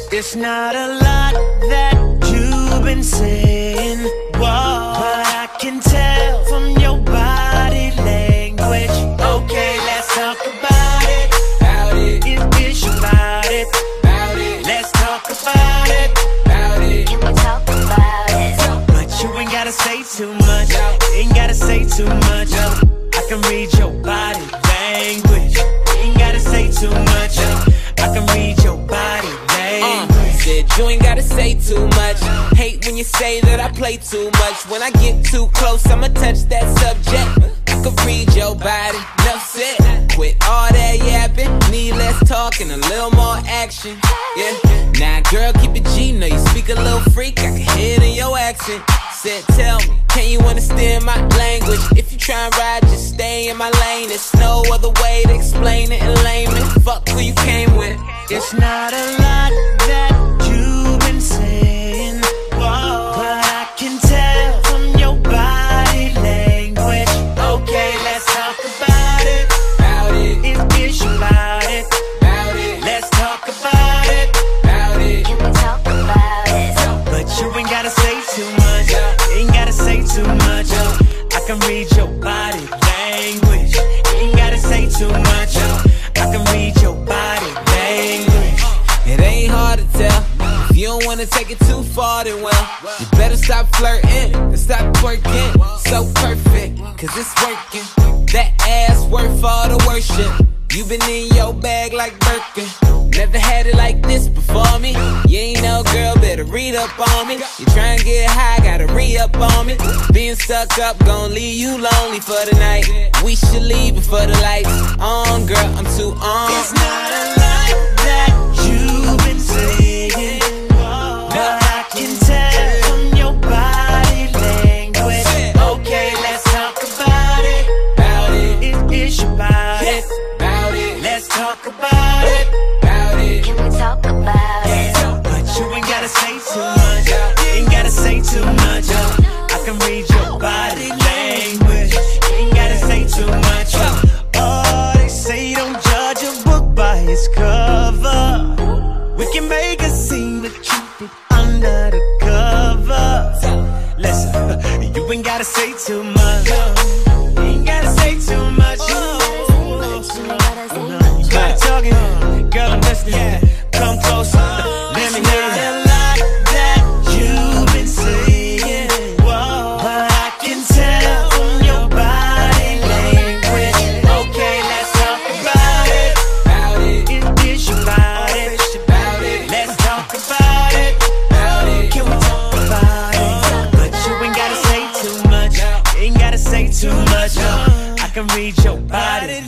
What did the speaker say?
It's not a lot that you've been saying, whoa, but I can tell from your body language. Okay, let's talk about it. It's about it. Let's talk about it. Can we talk about it? But you ain't gotta say too much. Ain't gotta say too much. I can read your body language. Ain't gotta say too much. I can read your body language. Said you ain't gotta say too much. Hate when you say that I play too much. When I get too close, I'ma touch that subject. I can read your body, enough said. Quit all that yapping, need less talk and a little more action. Yeah, now girl, keep it G, know you speak a little freak, I can hear it in your accent. Said tell me, can you understand my language? If you try and ride, just stay in my lane. There's no other way to explain it in layman. Fuck who you came with. It's not a lot that you've been saying, whoa, but I can tell from your body language. Okay, let's talk about it. It's about it. Let's talk about it. Can we talk about it? But you ain't gotta say too much. Ain't gotta say too much. I can read your body language. Ain't gotta say too much. I can read your body language. It ain't hard to tell. If you don't wanna take it too far, then well, you better stop flirting and stop twerking. So perfect, cause it's working. That ass worth all the worship. You been in your bag like Birkin. Never had it like this before me. You ain't no girl, better read up on me. You tryna get high, gotta re-up on me. Being stuck up gon' leave you lonely for the night. We should leave before the lights on, girl, I'm too on. It's not a lot that you've been saying, but I can tell from your body language. Okay, let's talk about it. It's about it. Let's talk about it. Can we talk about it? But you ain't gotta say too much. Ain't gotta say too much. I can read your body language. Ain't gotta say too much. Oh, they say don't judge a book by its cover. We can make a scene, but keep it under the cover. Listen, you ain't gotta say too much. Ain't gotta say too much. Talking, girl, I'm listening. Come closer, let me hear it. A lot that you've been saying, whoa, but I can tell from your body language. Okay, let's talk about it. It's about it. Let's talk about it. Can we talk about it? But you ain't gotta say too much. Ain't gotta say too much. I can read your body